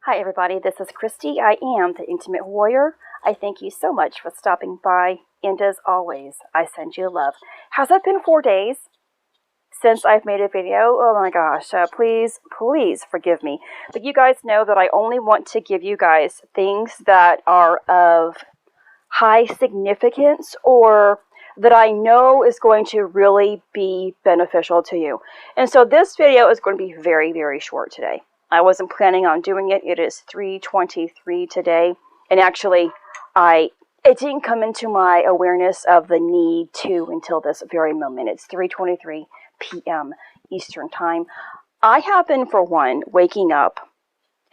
Hi everybody, this is Christy. I am the Intimate Warrior. I thank you so much for stopping by, and as always, I send you love. Has it been 4 days since I've made a video? Oh my gosh, please forgive me. But you guys know that I only want to give you guys things that are of high significance or that I know is going to really be beneficial to you. And so this video is going to be very, very short today. I wasn't planning on doing it. It is 3:23 today. And actually, it didn't come into my awareness of the need to until this very moment. It's 3:23 p.m. Eastern Time. I have been, for one, waking up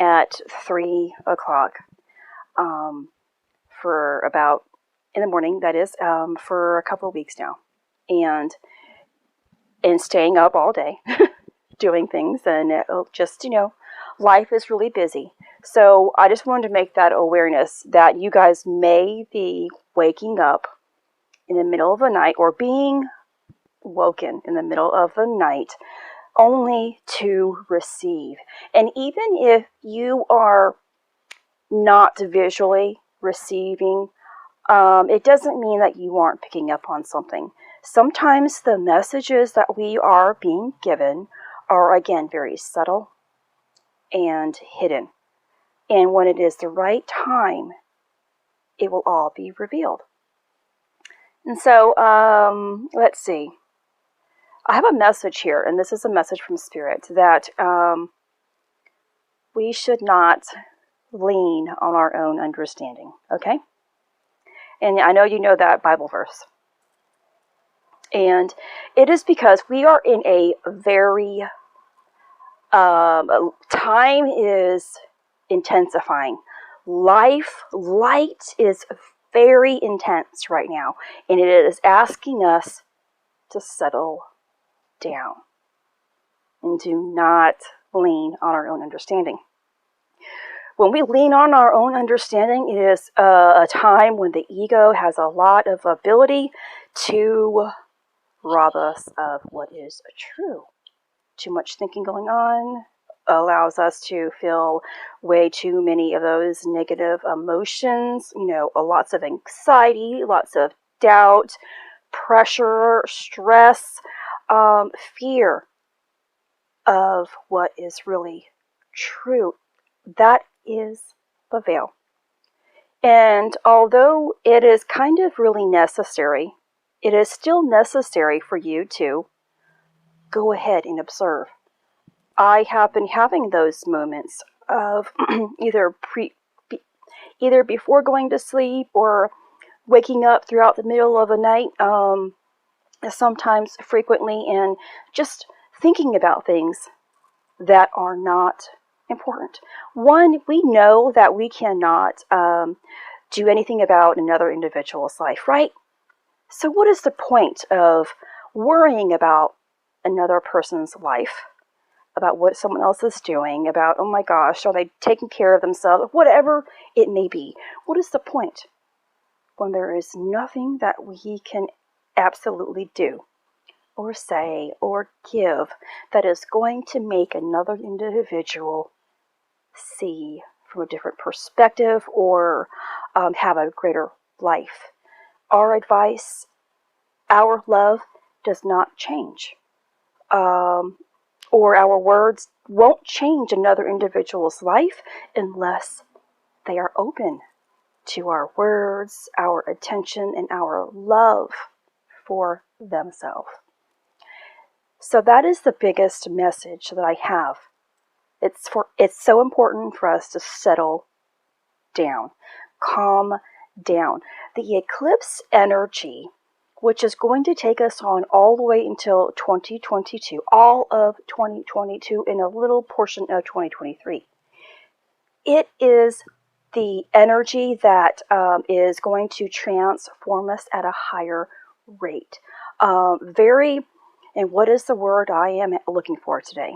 at 3 o'clock for about, in the morning, that is, for a couple of weeks now. And staying up all day, doing things, and just, life is really busy. So I just wanted to make that awareness that you guys may be waking up in the middle of the night or being woken in the middle of the night only to receive. And even if you are not visually receiving, it doesn't mean that you aren't picking up on something. Sometimes the messages that we are being given are, again, very subtle and hidden. And when it is the right time, it will all be revealed. And so, let's see. I have a message here, and this is a message from Spirit, that we should not lean on our own understanding, okay? And I know you know that Bible verse. And it is because we are in a very, time is intensifying. Light is very intense right now. And it is asking us to settle down and do not lean on our own understanding. When we lean on our own understanding, it is a time when the ego has a lot of ability to rob us of what is true. Too much thinking going on allows us to feel way too many of those negative emotions, lots of anxiety, lots of doubt, pressure, stress, fear of what is really true. That is the veil. And although it is kind of really necessary, it is still necessary for you to go ahead and observe. I have been having those moments of either before going to sleep or waking up throughout the middle of the night, sometimes frequently, and just thinking about things that are not important. One, we know that we cannot do anything about another individual's life, right? So what is the point of worrying about another person's life, about what someone else is doing, about, oh my gosh, are they taking care of themselves, whatever it may be? What is the point when there is nothing that we can absolutely do or say or give that is going to make another individual see from a different perspective or have a greater life? Our advice, our love does not change. Or our words won't change another individual's life unless they are open to our words, our attention, and our love for themselves. So that is the biggest message that I have. It's so important for us to settle down, calm down. The eclipse energy, which is going to take us on all the way until 2022, all of 2022 and a little portion of 2023. It is the energy that is going to transform us at a higher rate. And what is the word I am looking for today?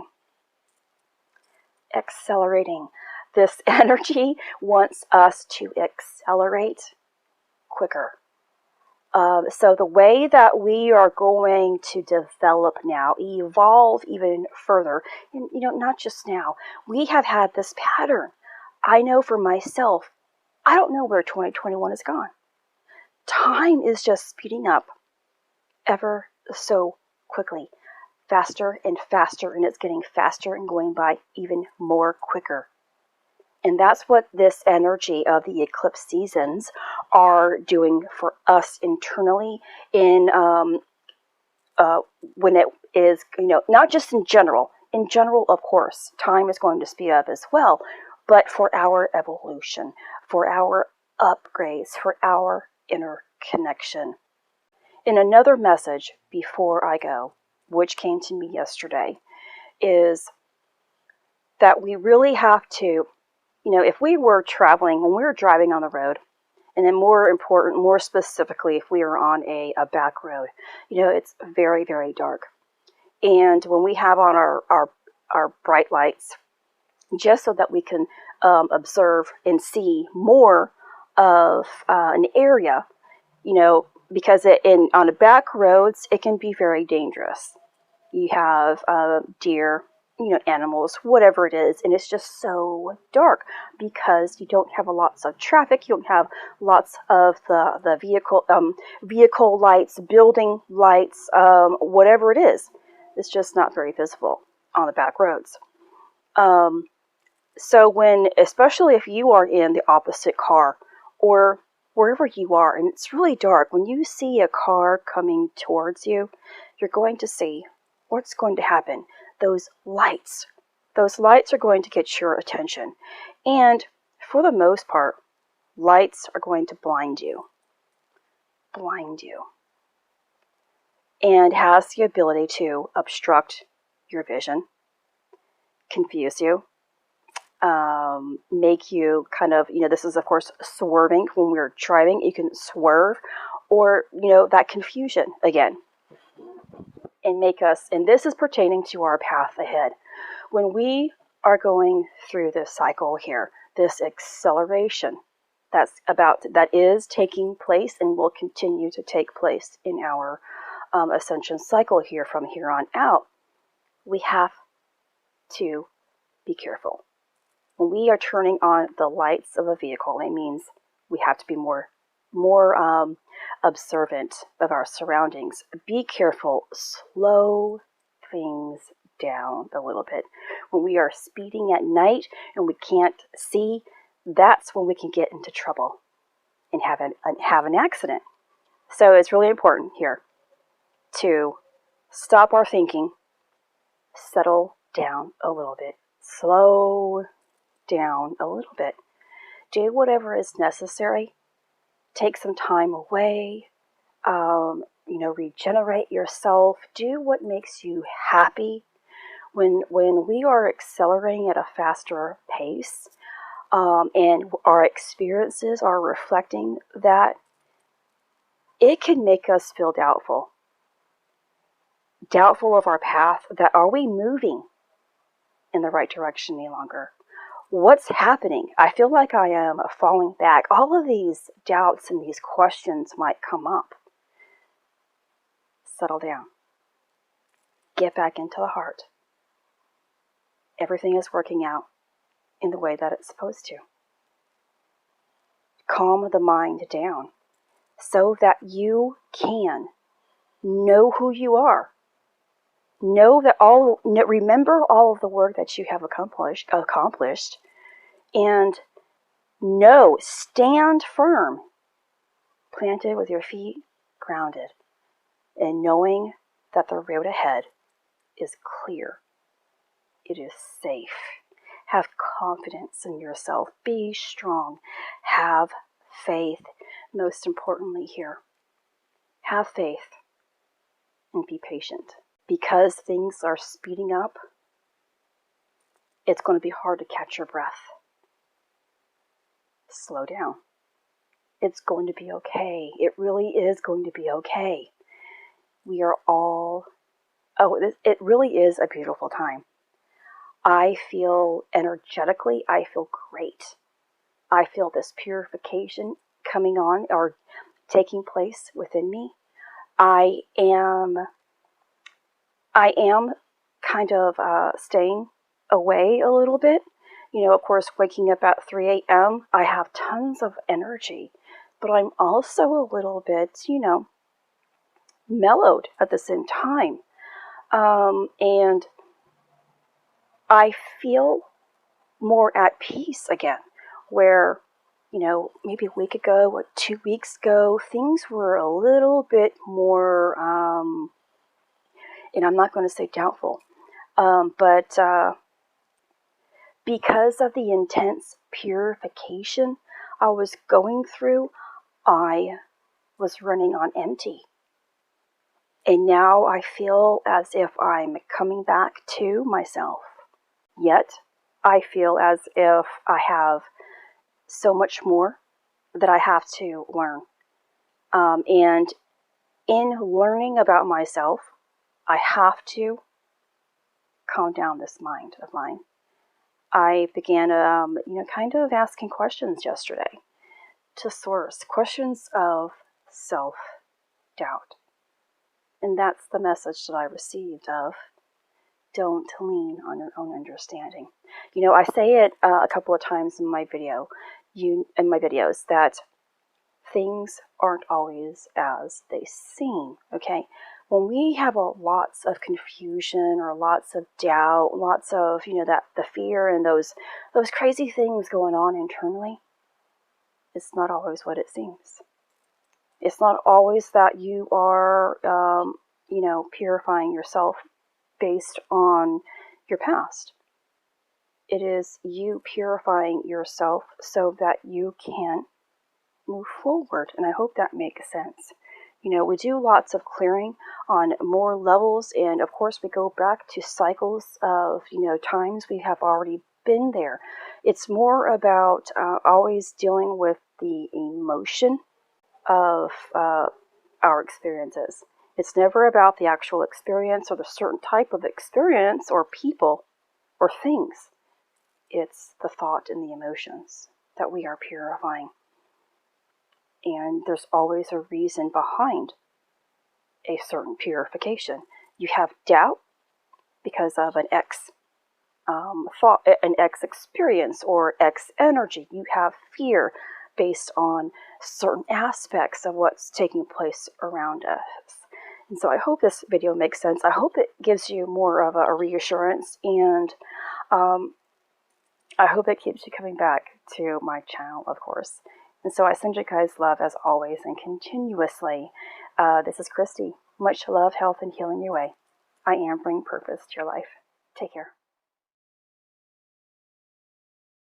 Accelerating. This energy wants us to accelerate quicker. So the way that we are going to develop now, evolve even further, and not just now, we have had this pattern I know for myself, I don't know where 2021 is gone. Time is just speeding up ever so quickly, faster and faster, and it's getting faster and going by even more quicker. And that's what this energy of the eclipse seasons are doing for us internally in when it is, not just in general. In general, of course, time is going to speed up as well, but for our evolution, for our upgrades, for our inner connection. In another message before I go, which came to me yesterday, is that we really have to, if we were traveling, when we were driving on the road, and then more specifically, if we are on a back road, it's very, very dark. And when we have on our bright lights, just so that we can observe and see more of an area, because on the back roads, it can be very dangerous. You have deer, animals, whatever it is, and it's just so dark because you don't have lots of traffic, you don't have lots of the vehicle lights, building lights, whatever it is. It's just not very visible on the back roads. So especially if you are in the opposite car or wherever you are and it's really dark, when you see a car coming towards you, you're going to see what's going to happen. Those lights are going to get your attention. And for the most part, lights are going to blind you. And has the ability to obstruct your vision, confuse you, make you kind of, this is of course swerving. When we're driving, you can swerve, or, that confusion again. And make us, and this is pertaining to our path ahead. When we are going through this cycle here, this acceleration that is taking place and will continue to take place in our ascension cycle here from here on out, we have to be careful. When we are turning on the lights of a vehicle, it means we have to be more observant of our surroundings. Be careful. Slow things down a little bit. When we are speeding at night and we can't see, that's when we can get into trouble and have an accident. So it's really important here to stop our thinking, settle down a little bit, slow down a little bit, do whatever is necessary. Take some time away, regenerate yourself, do what makes you happy. When we are accelerating at a faster pace, and our experiences are reflecting that, it can make us feel doubtful of our path, that are we moving in the right direction any longer? What's happening? I feel like I am falling back. All of these doubts and these questions might come up. Settle down. Get back into the heart. Everything is working out in the way that it's supposed to. Calm the mind down so that you can know who you are. Remember all of the work that you have accomplished, and stand firm, planted with your feet grounded, and knowing that the road ahead is clear. It is safe. Have confidence in yourself. Be strong. Have faith. Most importantly here, have faith and be patient. Because things are speeding up, it's going to be hard to catch your breath. Slow down. It's going to be okay. It really is going to be okay. We are all, it really is a beautiful time. I feel energetically, I feel great. I feel this purification coming on or taking place within me. I am kind of staying away a little bit, Of course, waking up at 3 a.m., I have tons of energy, but I'm also a little bit, mellowed at the same time. And I feel more at peace again, where, maybe a week ago or 2 weeks ago, things were a little bit more, and I'm not going to say doubtful, but because of the intense purification I was going through, I was running on empty. And now I feel as if I'm coming back to myself. Yet, I feel as if I have so much more that I have to learn. And in learning about myself, I have to calm down this mind of mine. I began, kind of asking questions yesterday to Source, questions of self-doubt. And that's the message that I received of, don't lean on your own understanding. I say it a couple of times in my videos that things aren't always as they seem, okay? When we have lots of confusion or lots of doubt, lots of, that the fear and those crazy things going on internally, it's not always what it seems. It's not always that you are, purifying yourself based on your past. It is you purifying yourself so that you can move forward. And I hope that makes sense. We do lots of clearing on more levels. And of course, we go back to cycles of, times we have already been there. It's more about always dealing with the emotion of our experiences. It's never about the actual experience or the certain type of experience or people or things. It's the thought and the emotions that we are purifying. And there's always a reason behind a certain purification. You have doubt because of an thought, an X experience or X energy. You have fear based on certain aspects of what's taking place around us. And so I hope this video makes sense. I hope it gives you more of a reassurance, and I hope it keeps you coming back to my channel, of course. And so I send you guys love as always and continuously. This is Christy. Much love, health, and healing your way. I am bringing purpose to your life. Take care.